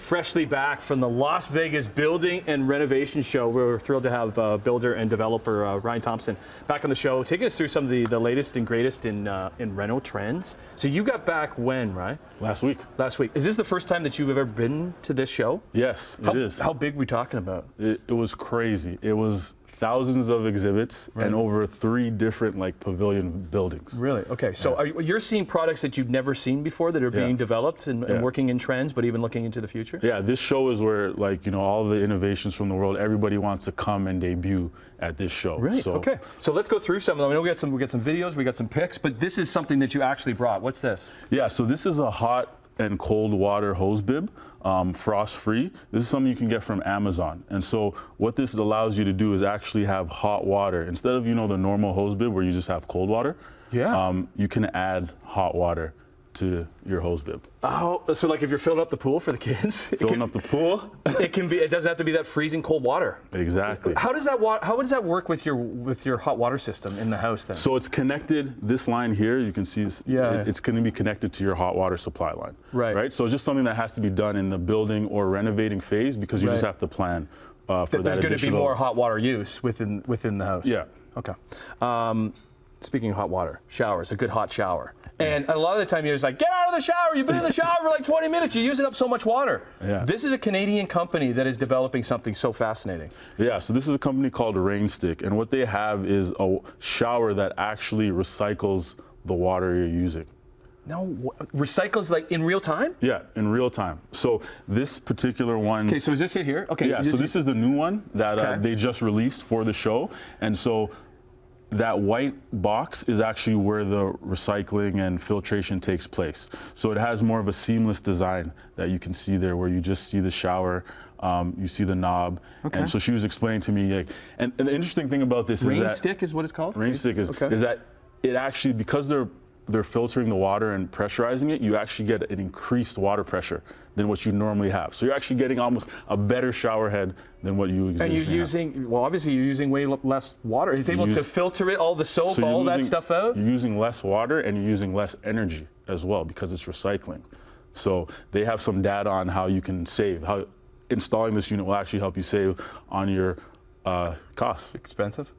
freshly back from the Las Vegas Building and Renovation Show. We're thrilled to have builder and developer Ryan Thompson back on the show, taking us through some of the latest and greatest in reno trends. So you got back when, Ryan? Last week. Last week. Is this the first time that you've ever been to this show? Yes, it is. How big are we talking about? It was crazy. It was thousands of exhibits and over 3 different pavilion buildings. Really? Okay. So you're seeing products that you've never seen before that are being developed and working in trends, but even looking into the future? Yeah, this show is where all the innovations from the world, everybody wants to come and debut at this show. Right. So, okay. So let's go through some of them. I know we got some videos, we got some pics, but this is something that you actually brought. What's this? Yeah, so this is a hot and cold water hose bib, frost-free. This is something you can get from Amazon. And so what this allows you to do is actually have hot water. Instead of, the normal hose bib where you just have cold water, you can add hot water to your hose bib. Oh, so if you're filling up the pool for the kids, filling up the pool, it doesn't have to be that freezing cold water. Exactly. How does that work with your hot water system in the house then? So it's connected. This line here, you can see, it's going to be connected to your hot water supply line. Right. So it's just something that has to be done in the building or renovating phase because you just have to plan for that. There's going to be more hot water use within the house. Yeah. Okay. Speaking of hot water, showers, a good hot shower. And a lot of the time you're just like, get out of the shower. You've been in the shower for 20 minutes. You're using up so much water. Yeah. This is a Canadian company that is developing something so fascinating. Yeah, so this is a company called Rainstick. And what they have is a shower that actually recycles the water you're using. No, recycles in real time? Yeah, in real time. So this particular one. Okay, so is this it here? Okay. Yeah, so this is the new one that they just released for the show. And so that white box is actually where the recycling and filtration takes place. So it has more of a seamless design that you can see there where you just see the shower, you see the knob. Okay. And so she was explaining to me, and the interesting thing about this is that Rainstick is what it's called? Rainstick is that it actually, because they're filtering the water and pressurizing it, you actually get an increased water pressure than what you normally have. So you're actually getting almost a better shower head than what you And you're using, well, obviously you're using way less water. It's able to filter it, all the soap, all that stuff out? You're using less water and you're using less energy as well because it's recycling. So they have some data on how you can save, how installing this unit will actually help you save on your costs. Expensive?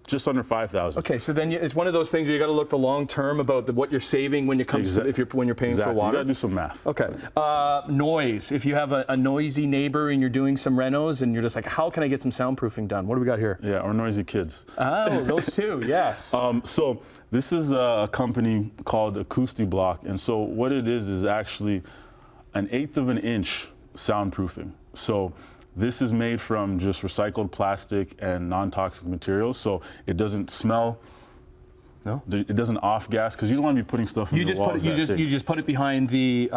Just under $5,000. Okay, so then it's one of those things where you got to look the long term about what you're saving when it comes to when you're paying for water. You got to do some math. Okay, noise. If you have a noisy neighbor and you're doing some renos and you're just like, how can I get some soundproofing done? What do we got here? Yeah, or noisy kids. Oh, those two. Yes. So this is a company called Acoustiblock, and so what it is actually 1/8 of an inch soundproofing. So this is made from just recycled plastic and non-toxic materials, so it doesn't smell. No. It doesn't off-gas because you don't want to be putting stuff in the walls. You just put it behind the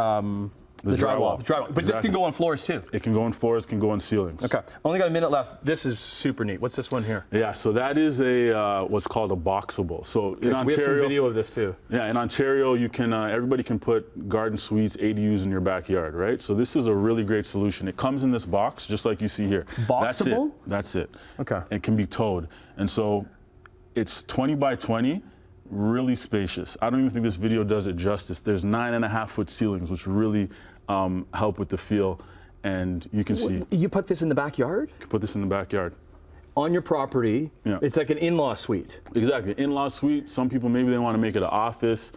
drywall. But this can go on floors too. It can go on floors, can go on ceilings. Okay. Only got a minute left. This is super neat. What's this one here? Yeah, so that is a what's called a boxable. So in Ontario, we have some video of this too. Yeah, in Ontario, you can everybody can put garden suites, ADUs in your backyard, right? So this is a really great solution. It comes in this box, just like you see here. Boxable? That's it. Okay. It can be towed, and so it's 20 by 20. Really spacious. I don't even think this video does it justice. There's 9.5-foot ceilings, which really help with the feel, and you can see. You put this in the backyard? You can put this in the backyard. On your property, it's like an in-law suite. Exactly, in-law suite. Some people, maybe they want to make it an office.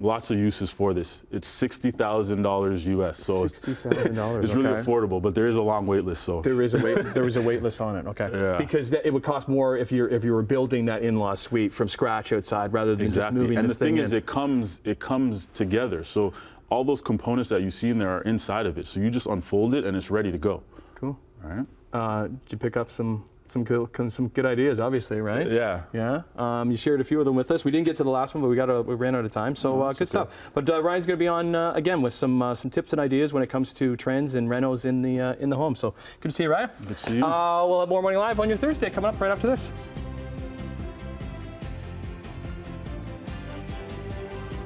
Lots of uses for this. It's $60,000 US. So $60,000. It's really affordable, but there is a long wait list. So there is a wait list on it. Okay. Yeah. Because it would cost more if you were building that in-law suite from scratch outside rather than just moving this thing in. And the thing is, it comes together. So all those components that you see in there are inside of it. So you just unfold it and it's ready to go. Cool. All right. Did you pick up some good ideas, obviously, right? Yeah. Yeah. You shared a few of them with us. We didn't get to the last one, but we ran out of time. So good stuff. But Ryan's going to be on again with some tips and ideas when it comes to trends and renos in the home. So good to see you, Ryan. Good to see you. We'll have more Morning Live on your Thursday coming up right after this.